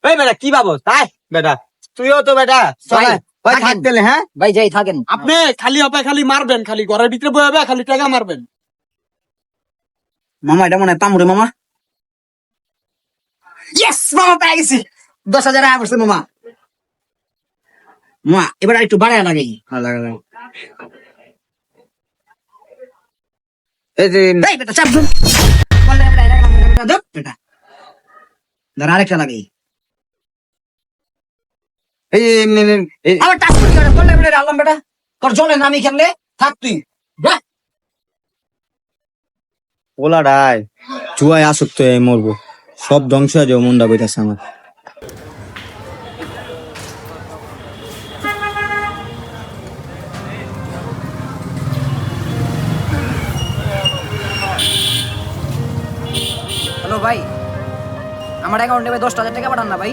এই বেটা কি ভাবো তাই বেটা তুইও তো বেটা চল ভাই থাকতে হ্যাঁ ভাই যাই থাকেন। আপনি খালি হবে খালি মারবেন, খালি ঘরের ভিতরে বয়ে হবে খালি টাকা মারবেন। মামা এটা মনে হয় পামুরে মামা। ইয়েস মামা পেয়ে গেছি, 10,000 টাকা পড়ছে মামা। মামা এবার একটু বাড়ায় লাগাই। এই যে এই বেটা চাপ ধুন। বললে বেটা এটা লাগাম ধুপ বেটা। ধর আরেকটা লাগাই। এই এই আবার টাচ করে দিও, বললে বেটা আলম বেটা তোর জলে নামি খেললে থাক তুই। যা। ওলাডাই জুয়ায় আসক্ত হয়ে মরবো, সব ধ্বংস হয়ে যাবো মনটা বইতাছে আমার। হ্যালো ভাই, আমার অ্যাকাউন্টে ভাই 10,000 টাকা পাঠান না ভাই।